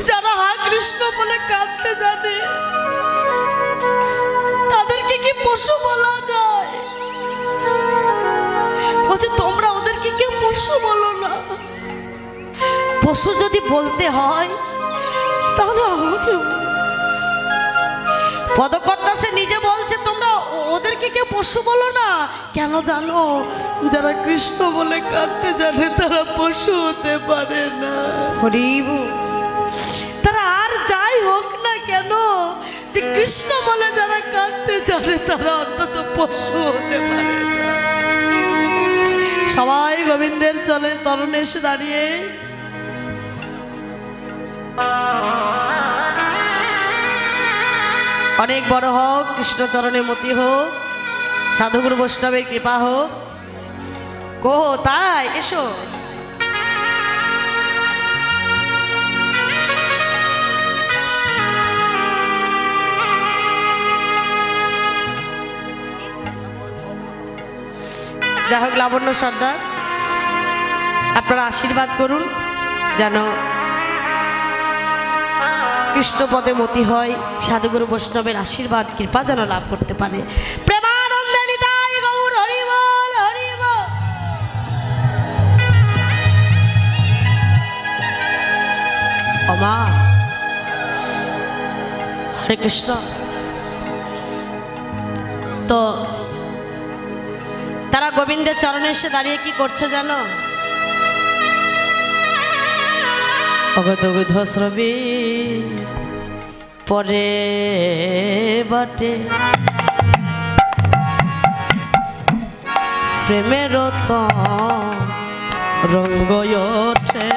যারা হা কৃষ্ণ বলে কাঁদতে জানে তাদেরকে কি পশু বলা যায়? বলছে তোমরা ওদেরকে কেউ পশু বলো না। পশু যদি বলতে হয় তাহলে আমাকে পদকর্তা সে নিজে বলছে তোমরা ওদেরকে কেউ পশু বলো না। কেন জানো? যারা কৃষ্ণ বলে কাঁদতে জানে তারা পশু হতে পারে না। তারা আর যাই হোক না কেন, যে কৃষ্ণ বলে যারা কাঁদতে জানে তারা অন্তত পশু হতে পারে না। সবাই গোবিন্দের চলে তরণে এসে দাঁড়িয়ে অনেক বড় হোক, কৃষ্ণ চরণে মতি হোক, সাধুগুরু বৈষ্ণবের কৃপা হোক। তাই এসো। যাই হোক লাবণ্য সর্দার, আপনারা আশীর্বাদ করুন যেন কৃষ্ণপদে মতি হয়, সাধুগুরু বৈষ্ণবের আশীর্বাদ কৃপা যেন লাভ করতে পারে। প্রেমানন্দে নিতাই গৌর হরি বল, হরি বল। মা হরে কৃষ্ণ। তো তারা গোবিন্দের চরণে এসে দাঁড়িয়ে কি করছে জানো? অগদগধ শ্রবী পরে বাটে প্রেমের তো রঙ্গ ওঠে।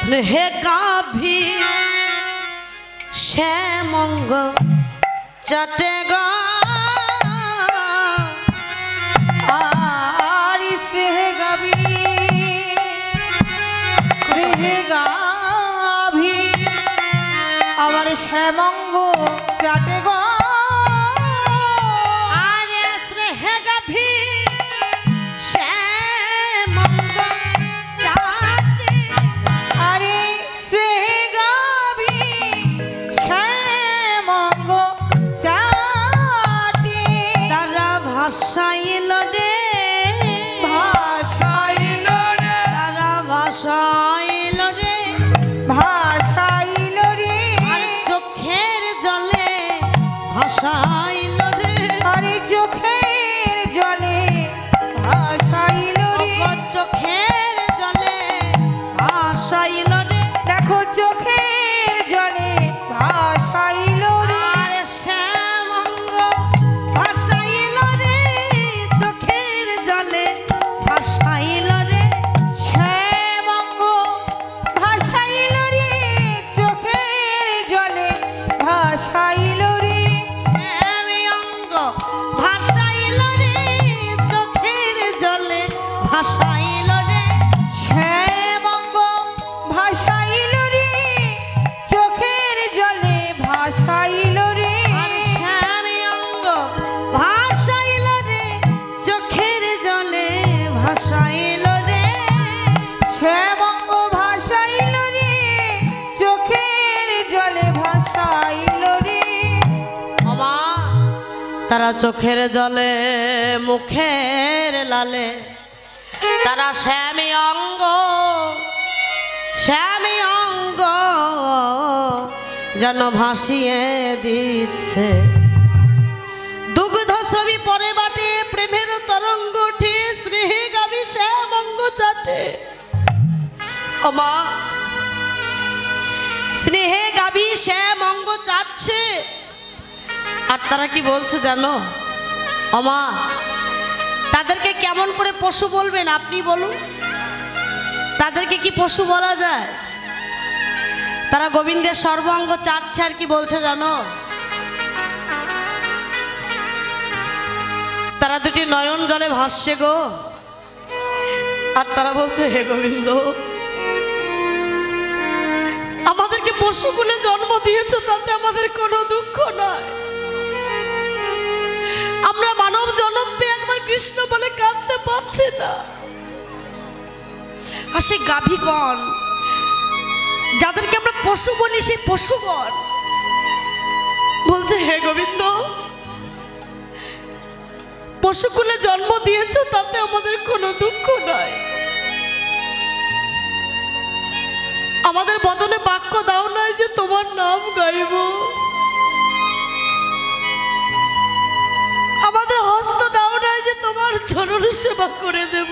स्नेह का भी श्यामंग चटेगा और स्नेह का भी और श्यामंग चटेगा तारा चोखेर जले मुखेर लाले तारा श्यामी अंग যেন ভাসিয়ে দিচ্ছে। দুগ্ধশ্রবী পরে বাটে প্রেমের তরঙ্গ উঠে, স্নেহে গাবি শ্যাম অঙ্গ চাটে। ও মা, স্নেহে গাবি শ্যাম অঙ্গ চাটছে, আর তারা কি বলছে জানো? ও মা, তাদেরকে কেমন করে পশু বলবেন আপনি বলুন? তাদেরকে কি পশু বলা যায়? তারা গোবিন্দের সর্বাঙ্গ চাটছে, আর কি বলছে জানো? তারা দুটি নয়ন জলে ভাসছে গো, আর তারা বলছে হে গোবিন্দ, আমাদেরকে পশুকুলে জন্ম দিয়েছো, তাতে আমাদের কোনো দুঃখ নাই। আমরা মানব জন্ম পেয়ে একবার কৃষ্ণ বলে কাঁদতে পারছি না। আর সেই গাভীগণ যাদেরকে আমরা পশু বলি, সেই পশুগণ বলছে হে গোবিন্দ, পশুকুলে জন্ম দিয়েছো, তাতে আমাদের কোনো দুঃখ নাই। আমাদের বদনে বাক্য দাও নাই যে তোমার নাম গাইব, আমাদের হস্ত দাও নাই যে তোমার চরণ সেবা করে দেব।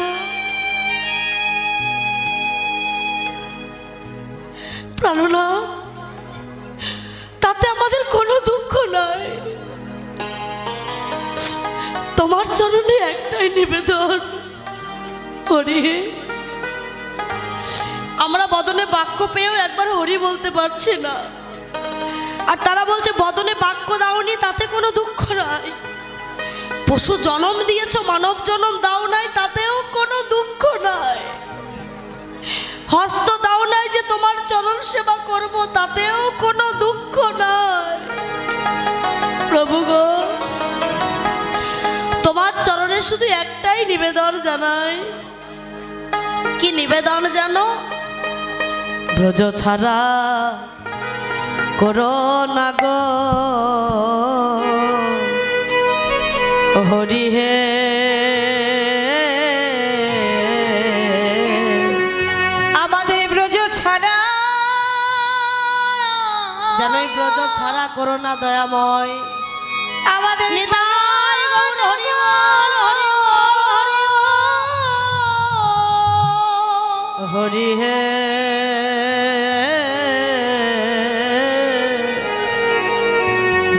প্রাণনাথ, তাতে আমাদের কোনো দুঃখ নাই। তোমার চরণে একটাই নিবেদন, হরি। আমরা বদনে বাক্য পেয়েও একবার হরি বলতে পারছি না, আর তারা বলছে বদনে বাক্য দাওনি, তাতে কোনো দুঃখ নাই। পশু জন্ম দিয়েছ, মানব জন্ম দাও নাই, তাতেও কোনো দুঃখ নাই। হস্ত দাও নাই যে তোমার চরণ সেবা করব, তাতেও কোনো দুঃখ নাই। প্রভু গো, তোমার চরণে শুধু একটাই নিবেদন জানাই। কি নিবেদন জানো? ব্রজ ছাড়া করো না গো হরি হে। আমাদের ব্রজ ছাড়া, জানোই ব্রজ ছাড়া করো না দয়াময়। আমাদের নিতাই গৌর হরি বল, হরি বল, হরি বল। হরি হে।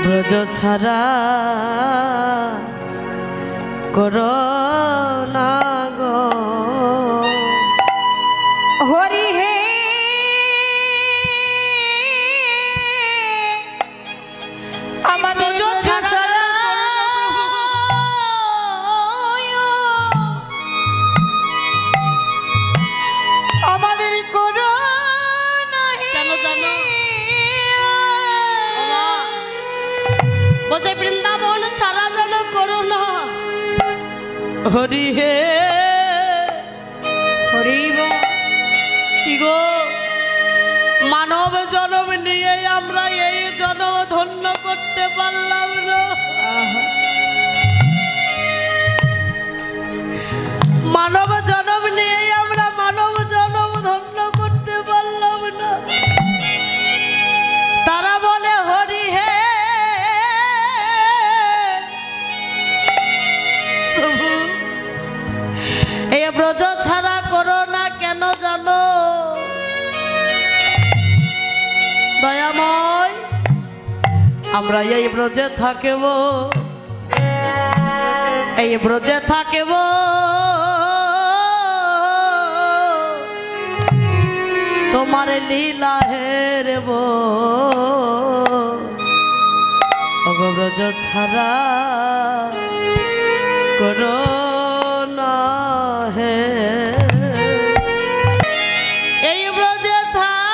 ব্রজ ছাড়া করো না গো হরি হে। আমাদের ব্রজ ছাড়া আমাদের করো না হে। কেন জানো? বলছে বৃন্দাবন ছাড়া যেন করো না হরি হে। হরি বল। কি গো, মানব জন্ম নিয়ে আমরা এই জন্ম ধন্য করতে পারলাম না। মানব জন্ম নিয়ে আমরা মানব জন্ম ধন্য করতে পারলাম না। তারা বলে হরি হে। প্রভু, এই ব্রজ ছাড়া করো না কেন জানো? দয়াময়, আমরা এই ব্রজে থাকিব, এই ব্রজে থাকিব, তোমার লীলা হেরব। ব্রজ ছাড়া করো না হে। এই ব্রজে থাকিব,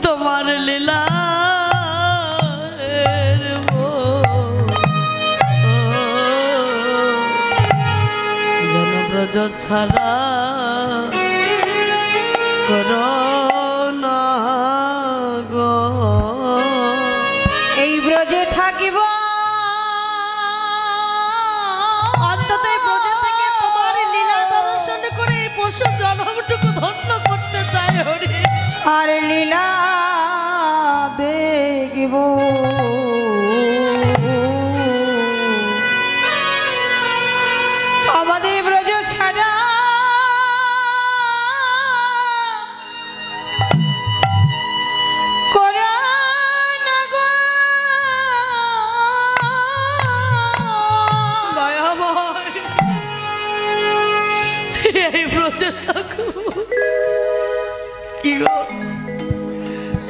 তোমার লীলা হেরব। জন ব্রজ ছাড়া করো না গো। এই ব্রজে থাকিব, অন্তত এই ব্রজে থেকে তোমার লীলা দর্শন করে এই পশু জন্ম আর লীলা দেখিব আমাদের ব্রজ ছাড়া এই ব্রজে থাকো কি গো,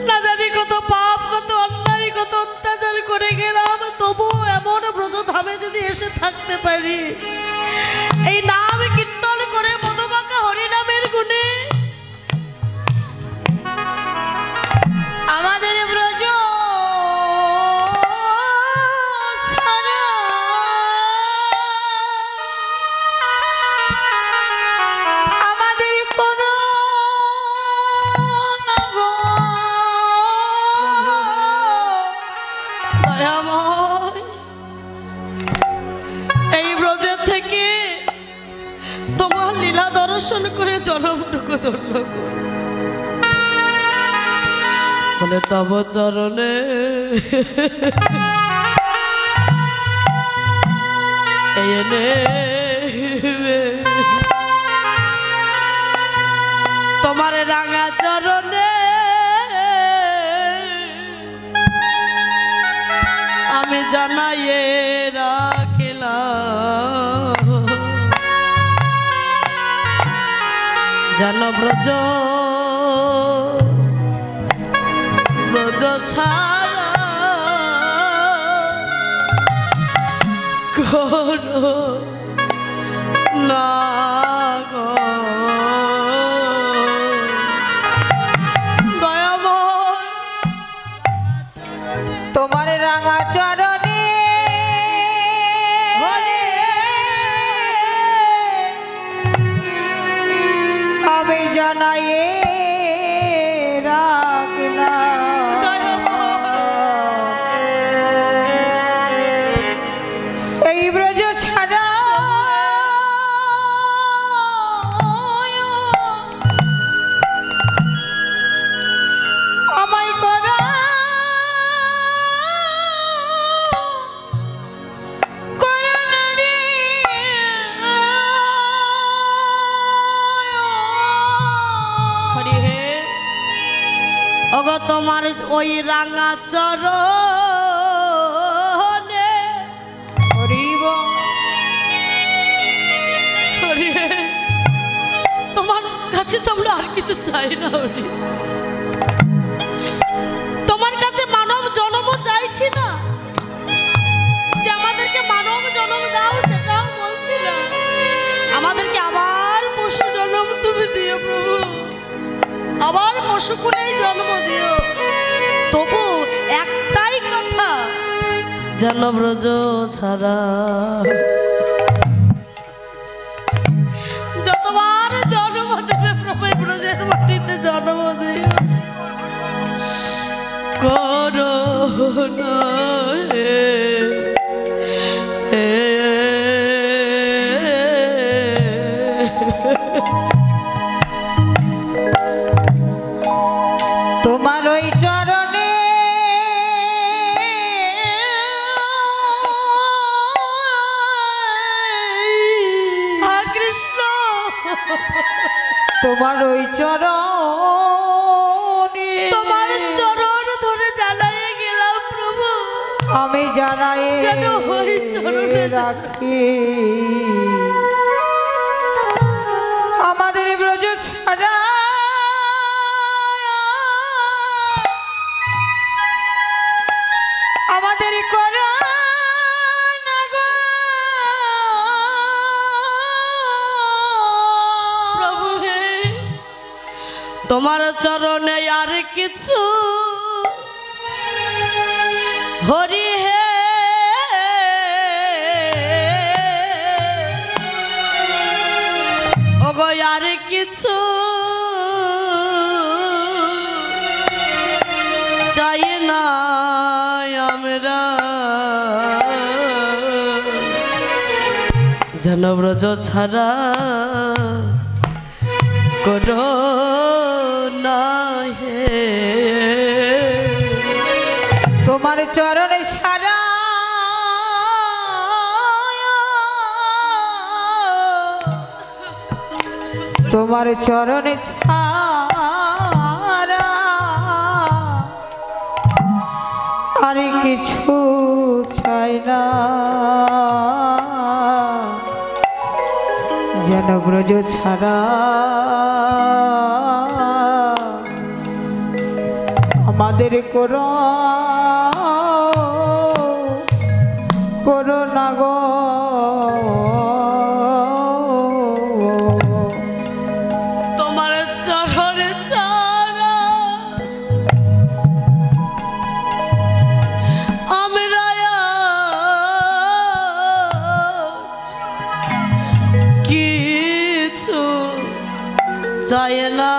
না জানি কত পাপ কত অন্যায় কত অত্যাচার করে গেলাম, তবু এমন ব্রজধামে যদি এসে থাকতে পারি এই নাম কীর্তন করে মধুমাখা হরিনামের গুণে, আমাদের ব্রজ ছাড়া আমাদের কোনো না গো দয়াময়, এই ব্রজের থেকে তোমার লীলা দর্শন করে জনমটুকু ধন্য করো। বলে তব চরণে এনে তোমার রাঙা চরণে আমি জানাইয়ে রাখিলাম, জান ব্রজ ব্রজ ছাড়া করো না গো দয়াময়, তোমার রাঙা চরণে আমি জানাই রাখলাম এই ব্রজ ছাড়া আমায় করা ওগো তোমার ওই রাঙা চরণে হরিব তোমার কাছে তোমরা আর কিছু চাই না হরি, তোমার কাছে মানব জন্ম চাইছি না, যে আমাদেরকে মানব জন্ম দাও সেটাও বলছি না, আমাদেরকে আবার পশু জন্ম তুমি দিও প্রভু, আবার পশু কুলেই জন্ম দিও, তবু একটাই কথা, যেন ব্রজ ছাড়া যতবার জন্ম দেবে প্রভু ব্রজের মাটিতে জন্ম দিও, করো না তোমার ওই চরণে কৃষ্ণ, তোমার ওই চরণে তোমার চরণ ধরে জানাই গেলাম প্রভু, আমি জানাই যেন ওই চরণে রাখি আমাদের ব্রজ ছাড়া আমাদের করো না গো প্রভু হে, তোমার চরণে আর কিছু হরি হে, ওগো আর কিছু চাই না আমরা, যেন ব্রজ ছাড়া করো না হে তোমার চরণে ছাড়া তোমার চরণে ছাড়া আর কিছু চাই না, যেন ব্রজ ছাড়া আমাদের করোনা গো। তোমার চরণে ছাড়া আমরা কিছু চাই না,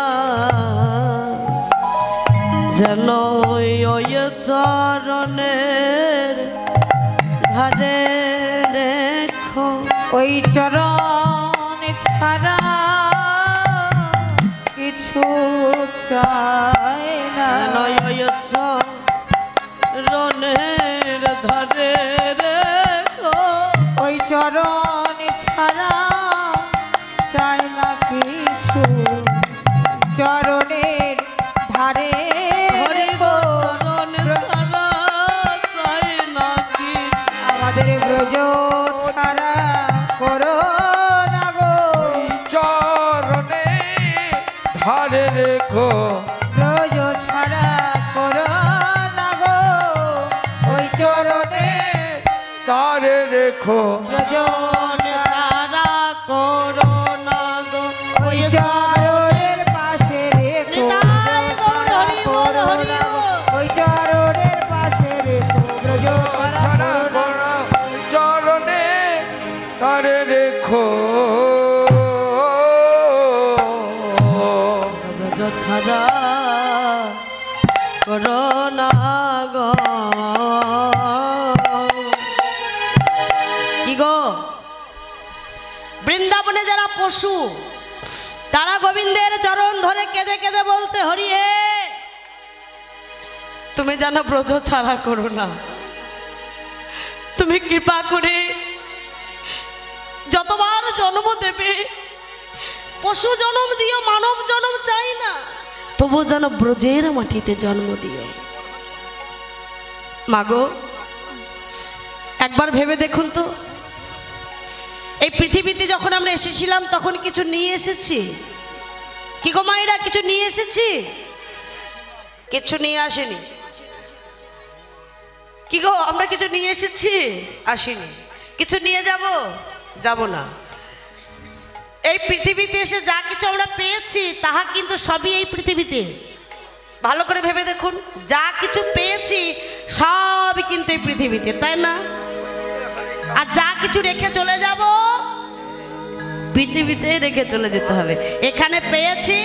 যেন ওই চরণের ধারে রেখো। ওই চরণ ছাড়া কিছু চাই না, চরণের ধারে রেখো। ওই চরণ ছাড়া চাই না কিছু, চরণের ধারে রেখো। চরণ ছাড়া চাই না কিছু, আমাদের ব্রজ ছাড়া করোনা গো। চরণে ধারে রেখো, ব্রজ ছাড়া করোনা গো। ওই চরণে ধারে রেখো, ব্রজ ছাড়া করোনা গো। ওই চরণের পাশে রেখো, নিতাই গৌর হরি বল, হরি করোনা গো। বল। ওই চরণের পাশে রেখো, ব্রজ ছাড়া ছাড়া করোনা গো। করো, চরণে ধারে রেখো। ব্রজ ছাড়া করোনা গো। কি গো, বৃন্দাবনে যারা পশু তারা গোবিন্দের চরণ ধরে কেঁদে কেঁদে বলছে, হরি হে তুমি যেন ব্রজ ছাড়া করো না, তুমি কৃপা করে যতবার জন্ম দেবে, পশু জন্ম দিও, মানব জন্ম চাই না, তবু যেন ব্রজের মাটিতে জন্ম দিও। মাগো একবার ভেবে দেখুন তো, এই পৃথিবীতে যখন আমরা এসেছিলাম তখন কিছু নিয়ে এসেছি কি গো মায়েরা? কিছু নিয়ে এসেছি? কিছু নিয়ে আসেনি। কি গো, আমরা কিছু নিয়ে এসেছি? আসিনি। কিছু নিয়ে যাব না। এই পৃথিবীতে এসে যা কিছু আমরা পেয়েছি তাহা কিন্তু সবই এই পৃথিবীতে। ভালো করে ভেবে দেখুন, যা কিছু পেয়েছি সবই কিন্তু এই পৃথিবীতে, তাই না? আর যা কিছু রেখে চলে যাব পৃথিবীতে রেখে চলে যেতে হবে। এখানে পেয়েছি,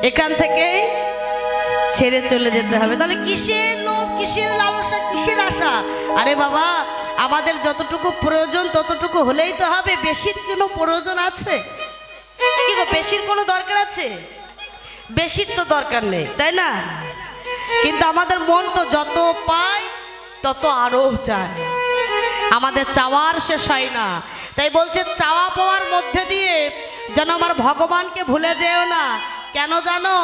এখান থেকে ছেড়ে চলে যেতে হবে। তাহলে কিসের লোভ, কিসের লালসা, কিসের আশা? আরে বাবা, আমাদের যতটুকু প্রয়োজন ততটুকু হলেই তো হবে। বেশির কোনো প্রয়োজন আছে কি গো? বেশির কোনো দরকার আছে? বেশির তো দরকার নেই, তাই না? কিন্তু আমাদের মন তো যত পায় তত আরো চায়, আমাদের চাওয়ার শেষ হয় না। তাই বলছে, চাওয়া পাওয়ার মধ্যে দিয়ে যেন আমার ভগবানকে ভুলে যেও না। কেন জানো?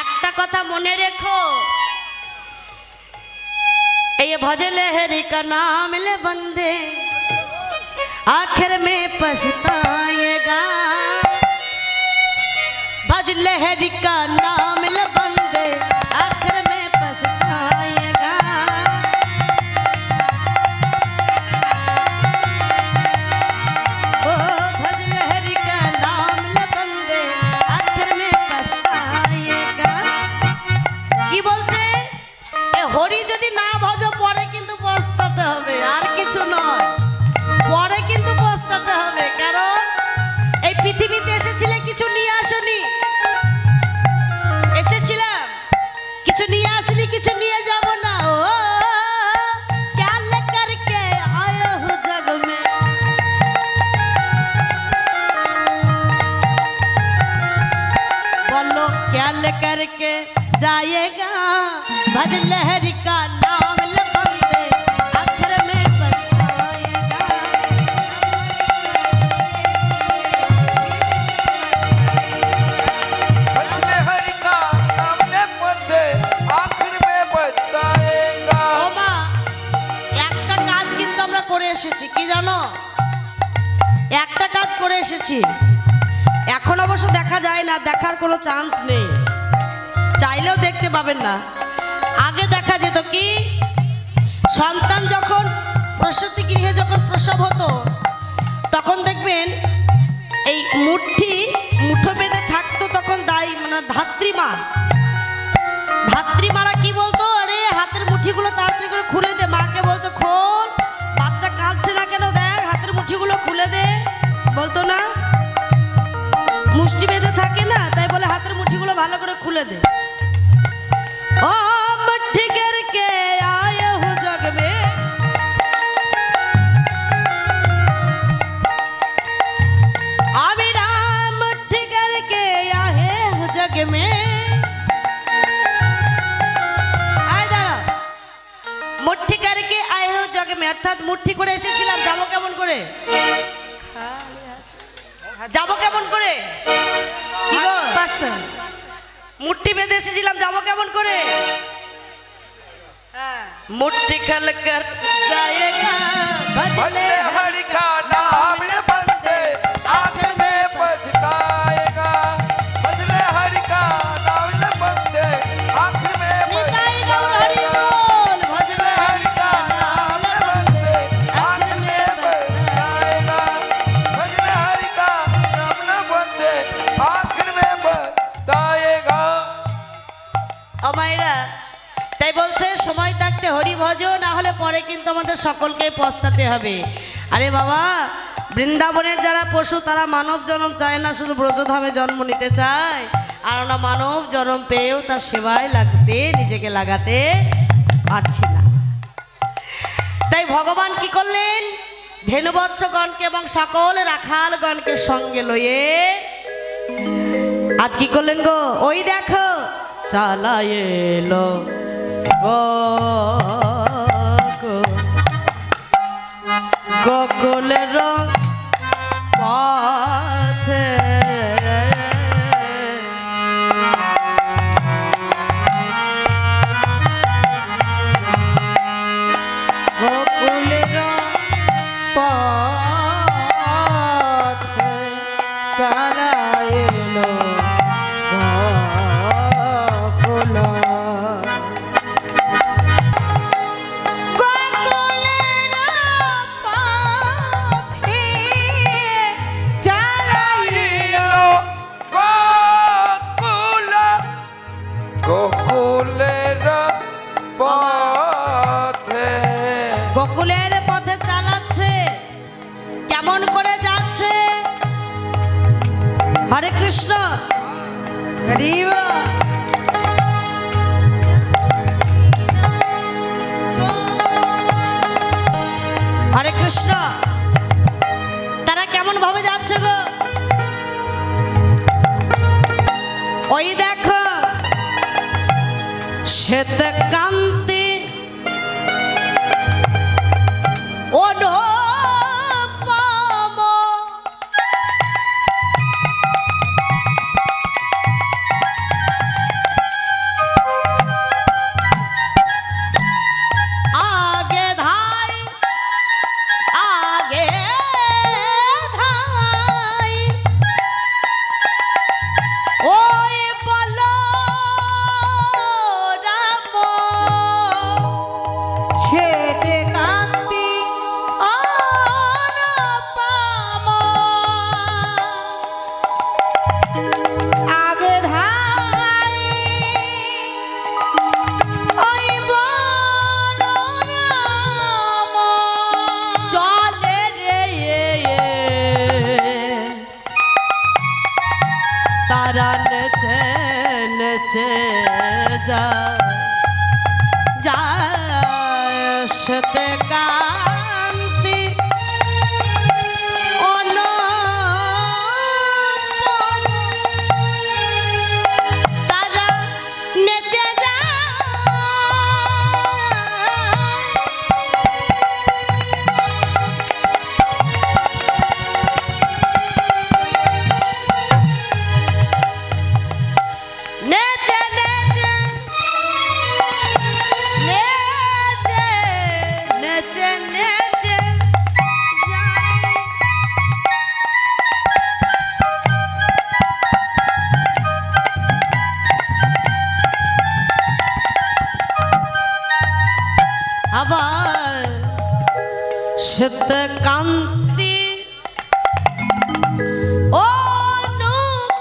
একটা কথা মনে রেখো, এই ভজলে হরি কা নাম ले बंदे आखिर में पछताएगा। भजले हरि का नाम ले बंदे आखिर में पछताएगा। ओ भजले हरि का नाम ले बंदे आखिर में पछताएगा। কি বলছে? হরি যদি না ভজো পরে কিন্তু পস্তাতে হবে, আর কিছু নয়, পরে কিন্তু পস্তাতে হবে। কারণ এই পৃথিবীতে এসেছিলে কিছু নিয়ে আসনি, এসেছিলাম কিছু নিয়ে আসিনি, কিছু নিয়ে যাব না। ও क्या लेकर के आए हो जग में, बोलो क्या लेकर के जाएगा। भज लहरी का नाम এসেছি। এখন অবশ্য দেখা যায় না, দেখার কোনো চান্স নেই, চাইলেও দেখতে পাবেন না। আগে দেখা যেত কি, সন্তান যখন প্রসূতি গৃহে যখন প্রসব হতো তখন দেখবেন এই মুঠো বেঁধে থাকতো, তখন দাই মানে ধাত্রীমারা কি বলতো, আরে হাতের মুঠিগুলো তাড়াতাড়ি করে খুলে দে। মাকে বলতো খোল, বাচ্চা কাঁদছে না কেন, দেখ হাতের মুঠিগুলো খুলে দে। বলতো না, মুষ্টি বেঁধে থাকে না, তাই বলে হাতের মুঠিগুলো ভালো করে খুলে দে। ও মুঠি करके आए हो जग में, अभी राम मुठ्ठी करके आए हो जग में। মুঠি करके आए हो जग में, অর্থাৎ মুঠি করে এসেছিলাম, যাবো কেমন করে, যাবো কেমন করে, কি গো মুঠি বেঁধে এসেছিলাম, যাবো কেমন করে। मुट्ठी खल कर जाएगा भजले हरि का नाम न बंदे आखिर में पछताएगा। भजले हरि का नाम न बंदे आखिर में निताई गौर हरि बोल, भजले हरि का नाम न बंदे आखिर में पछताएगा। भजले हरि का नाम न बंदे आखिर में पछताएगा। আমায়রা তাই বলছে সময় থাকতে হরি ভজ, না হলে পরে কিন্তু আমাদের সকলকে পস্তাতে হবে। আরে বাবা, বৃন্দাবনের যারা পশু তারা মানব জন্ম চায় না, শুধু ব্রজধামে জন্ম নিতে চায়। আর আমরা মানব জন্ম পেয়েও তার সেবায় নিজেকে লাগাতে পারছি না। তাই ভগবান কি করলেন, ধেনুবৎসগণকে এবং সকল রাখালগণকে সঙ্গে লয়ে আজ কি করলেন গো, ওই দেখো চালায় এলো গোকুলের পথে, গোকুলের পথে চালায় এলো গোকুল। গোকুলের পথে চালাচ্ছে, কেমন করে যাচ্ছে, হরে কৃষ্ণ হরে কৃষ্ণ। তারা কেমন ভাবে যাচ্ছে গো, ওই দেখো শ্বেত কান্তি অনুপম, আগে ধাই আগে ধাই, ওই বলো রাম শ্বেত কান্তি অনুপম, আগে ধাই ওই বলো রাম, চলে রে তারা নেচে নেচে যায় শ্বেত কান্তি অনুপম, তারা নেচে যায়। নেচে নেচে নেচে নেচে নেচে আবার শ্বেত কান্তি অনুপম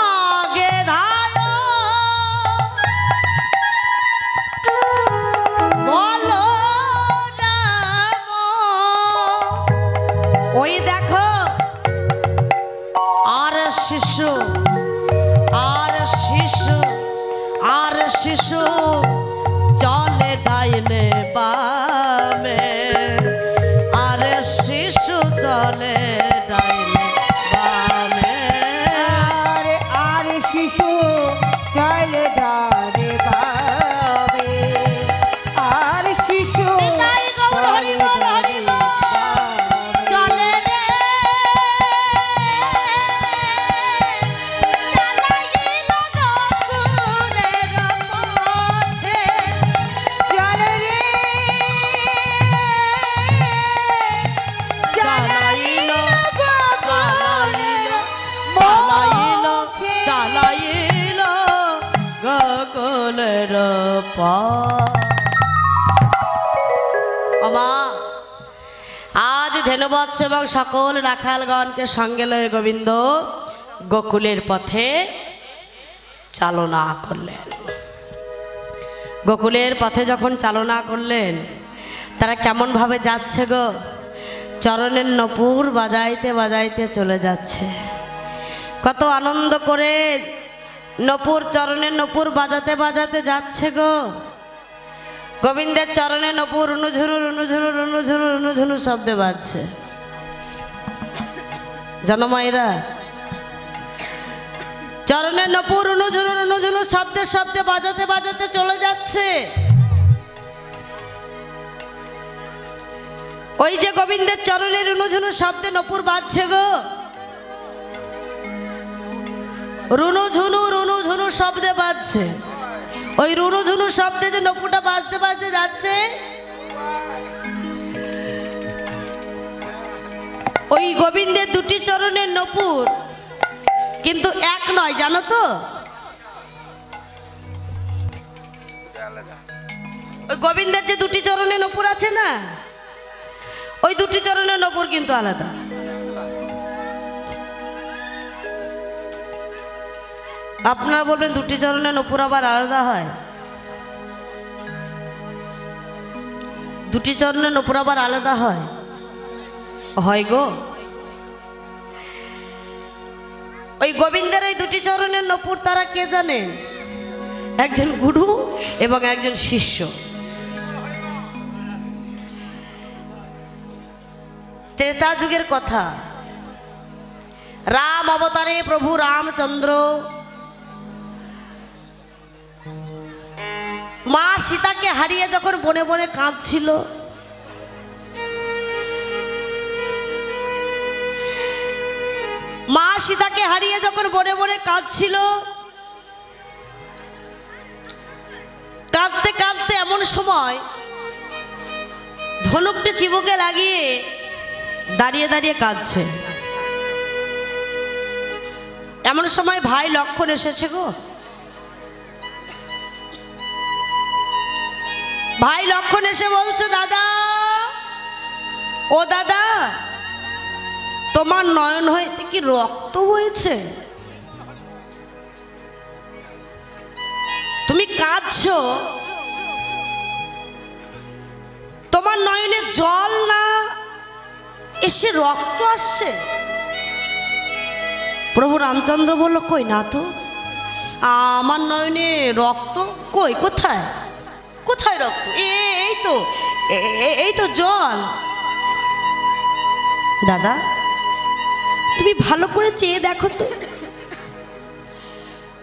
আগে ধায় বলো রাম। ওই দেখো আর শিশু আর শিশু আর শিশু চলে ডাইনে বামে আর শিশু চলে ডাইনে বামে আর শিশু চলে ডানে বামে আর শিশু নিতাই গৌর হরি বল, হরি বল। চলে রে চালাইল গোকুলের পথে চলে রে চালাইল চালাইল গোকুলের পথ। মা আজ ধেনুবৎস এবং সকল রাখালগণকে সঙ্গে লয়ে গোবিন্দ গোকুলের পথে চালনা করলেন। গোকুলের পথে যখন চালনা করলেন তারা কেমন ভাবে যাচ্ছে গো, চরণের নপুর বাজাইতে বাজাইতে চলে যাচ্ছে। কত আনন্দ করে নপুর চরণের নপুর বাজাতে বাজাতে যাচ্ছে গো। গোবিন্দের চরণে নপুর রুনুঝুনু রুনুঝুনু রুনুঝুনু রুনুঝুনু শব্দে বাজছে। জানো মায়েরা, চরণের নপুর রুনুঝুনু রুনুঝুনু শব্দে শব্দে বাজাতে বাজাতে চলে যাচ্ছে। ওই যে গোবিন্দের চরণের রুনুঝুনু শব্দে নপুর বাজছে গো, রুনুঝুনু রুনুঝুনু শব্দে বাজছে। ওই রুনুঝুনু শব্দে যে নপুরটা বাজতে বাজতে যাচ্ছে, ওই গোবিন্দের দুটি চরণের নপুর কিন্তু এক নয়, জানো তো? ওই গোবিন্দের যে দুটি চরণের নপুর আছে না, ওই দুটি চরণের নপুর কিন্তু আলাদা। আপনারা বলবেন দুটি চরণের নপুর আবার আলাদা হয়? দুটি চরণের নপুর আবার আলাদা হয়? হয় গো। ওই গোবিন্দের ওই দুটি চরণের নপুর তারা কে জানেন? একজন গুরু এবং একজন শিষ্য। ত্রেতা যুগের কথা, রাম অবতারে প্রভু রামচন্দ্র মা সীতাকে হারিয়ে যখন বনে বনে কাঁদছিল, মা সীতাকে হারিয়ে যখন বনে বনে কাঁদছিল, কাঁদতে কাঁদতে এমন সময় ধনুকটি চিবুকে লাগিয়ে দাঁড়িয়ে দাঁড়িয়ে কাঁদছে। এমন সময় ভাই লক্ষণ এসেছে গো। ভাই লক্ষণ এসে বলছে, দাদা ও দাদা, তোমার নয়ন হইতে কি রক্ত বইছে? তুমি কাঁদছো, তোমার নয়নে জল না এসে রক্ত আসছে? প্রভু রামচন্দ্র বলল, কই না তো, আমার নয়নে রক্ত কই, কোথায় কোথায় রক্ত? এই তো জল। দাদা তুমি ভালো করে চেয়ে দেখো তো।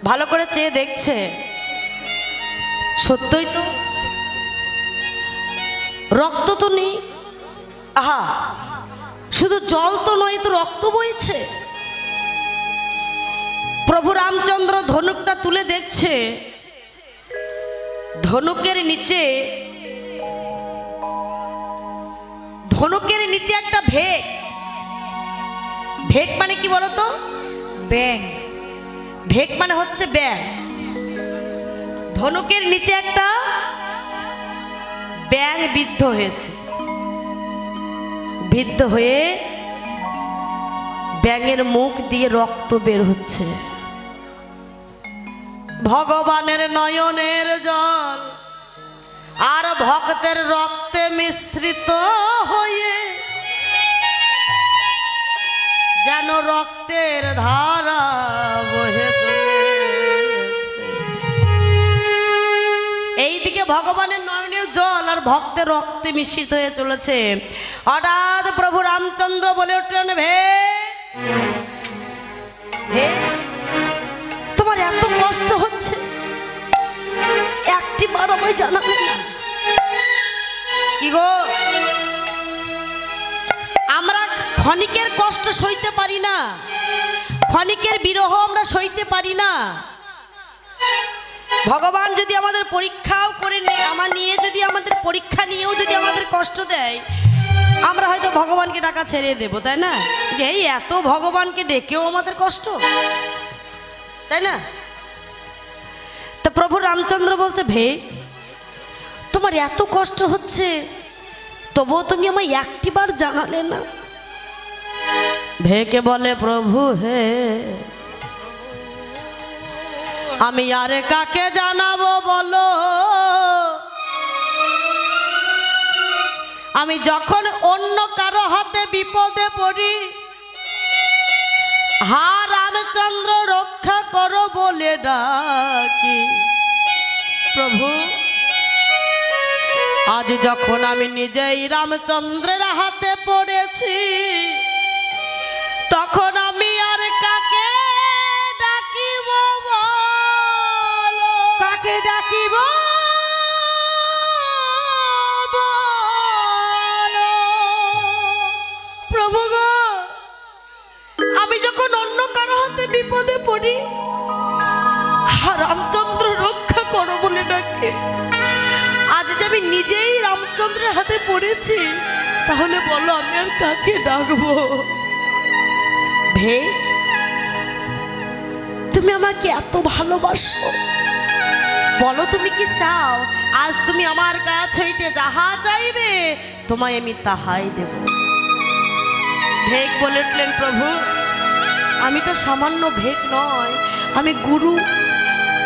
ভালো করে চেয়ে দেখছে, সত্যই তো রক্ত তো নেই। আহা, শুধু জল তো নয়, তো রক্ত বইছে। প্রভু রামচন্দ্র ধনুকটা তুলে দেখছে, ধনুকের নিচে একটা ভেক। ভেক মানে কি বলতো? ব্যাং। ভেক মানে হচ্ছে ব্যাং। ধনুকের নিচে একটা ব্যাং বিদ্ধ হয়েছে, বিদ্ধ হয়ে ব্যাঙের মুখ দিয়ে রক্ত বের হচ্ছে। ভগবানের নয়নের জল আর ভক্তের রক্তে মিশ্রিত হয়ে যেন রক্তের ধারা বহে চলেছে। এইদিকে ভগবানের নয়নের জল আর ভক্তের রক্তে মিশ্রিত হয়ে চলেছে। হঠাৎ প্রভু রামচন্দ্র বলে উঠলেন, হে, তোমার এত কষ্ট হচ্ছে, একটি বার আমায় জানাবে না? কি গো, আমরা ক্ষণিকের কষ্ট সইতে পারি না, ক্ষণিকের বিরহ আমরা সইতে পারি না। ভগবান যদি আমাদের পরীক্ষাও করে নিয়ে যদি আমাদের পরীক্ষা নিয়েও যদি আমাদের কষ্ট দেয়, আমরা হয়তো ভগবানকে ডাকা ছেড়ে দেবো, তাই না? যে এই এত ভগবানকে ডেকেও আমাদের কষ্ট, তাই না? তা প্রভু রামচন্দ্র বলছে, তোমার এত কষ্ট হচ্ছে, তবুও তুমি আমায় একটিবার জানালে না। ভেকে বলে, প্রভু হে, আমি আর কাকে জানাবো বলো? আমি যখন অন্য কারো হাতে বিপদে পড়ি, হা রামচন্দ্র রক্ষা করো বলে ডাকি। প্রভু, আজ যখন আমি নিজেই রামচন্দ্রের হাতে পড়েছি, তখন আমি আর কাকে ডাকিব বলো? কাকে ডাকিব? প্রভু গো, আমি যখন অন্য কারো হাতে বিপদে পড়ি, রামচন্দ্র রক্ষা করো বলে ডাকে। আজ যে আমি নিজেই রামচন্দ্রের হাতে পড়েছি, তাহলে বলো আমি আর কাকে ডাকবো? তুমি আমাকে এত ভালোবাসো, বলো তুমি কি চাও? আজ তুমি আমার কাছ হইতে যাহা চাইবে, তোমায় আমি তাহাই দেব। ভেক বলে উঠলেন, প্রভু, আমি তো সামান্য ভেক নয়, আমি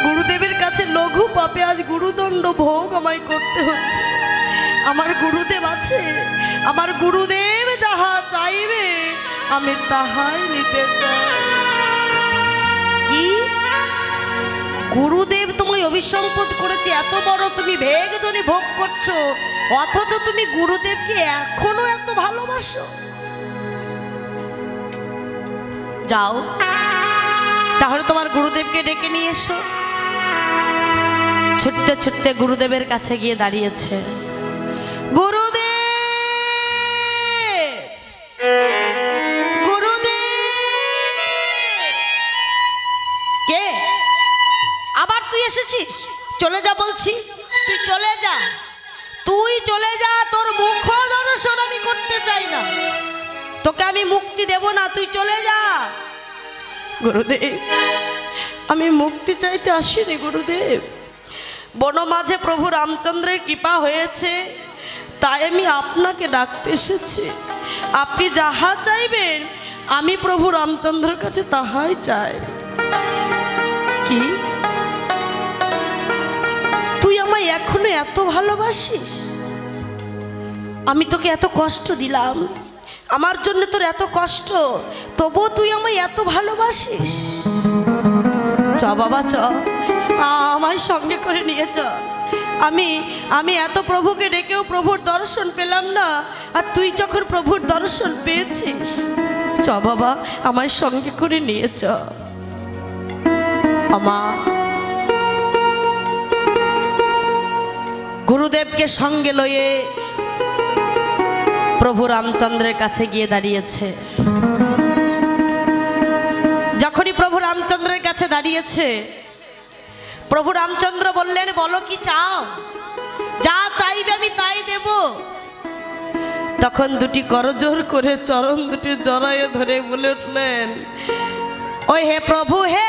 গুরুদেবের কাছে লঘু পাপে আজ গুরুদণ্ড ভোগ আমায় করতে হচ্ছে। আমার গুরুদেব আছে, আমার গুরুদেব যাহা চাইবে আমি তাহাই নিতে চাই। কি গুরুদেব তোমায় অভিসম্পদ করেছে, এত বড় তুমি ভেগ জনি ভোগ করছো, অথচ তুমি গুরুদেবকে এখনো এত ভালোবাসো? যাও, তাহলে তোমার গুরুদেবকে ডেকে নিয়ে এসো। ছুটতে ছুটতে গুরুদেবের কাছে গিয়ে দাঁড়িয়েছে। গুরুদেব, গুরুদেব। কে? আবার তুই এসেছিস? চলে যা বলছি, তুই চলে যা, তুই চলে যা, তোর মুখ দর্শন আমি করতে চাই না, তোকে আমি মুক্তি দেব না, তুই চলে যা। গুরুদেব, আমি মুক্তি চাইতে আসিনি গুরুদেব, বন মাঝে প্রভু রামচন্দ্রের কৃপা হয়েছে, তাই আমি আপনাকে ডাকতে এসেছি। আপনি যাহা চাইবেন আমি প্রভু রামচন্দ্রের কাছে তাহাই চাই। কি তুই আমায় এখনো এত ভালোবাসিস? আমি তোকে এত কষ্ট দিলাম, আমার জন্য তোর এত কষ্ট, তবুও তুই আমায় এত ভালোবাসিস? চ বাবা, চ, আমায় সঙ্গে করে নিয়ে চ। আমি এত প্রভুকে ডেকেও প্রভুর দর্শন পেলাম না, আর তুই যখন প্রভুর দর্শন পেয়েছিস, চ বাবা, আমায় সঙ্গে করে নিয়ে চ। আমা গুরুদেবকে সঙ্গে লয়ে প্রভু রামচন্দ্রের কাছে গিয়ে দাঁড়িয়েছে। যখনই প্রভু রামচন্দ্রের কাছে দাঁড়িয়েছে, প্রভু রামচন্দ্র বললেন, বলো কি চাও? যা চাইবে আমি তাই দেব। তখন দুটি করজোর করে চরণ দুটি জড়াইয়ে ধরে বলে উঠলেন, ওই হে প্রভু হে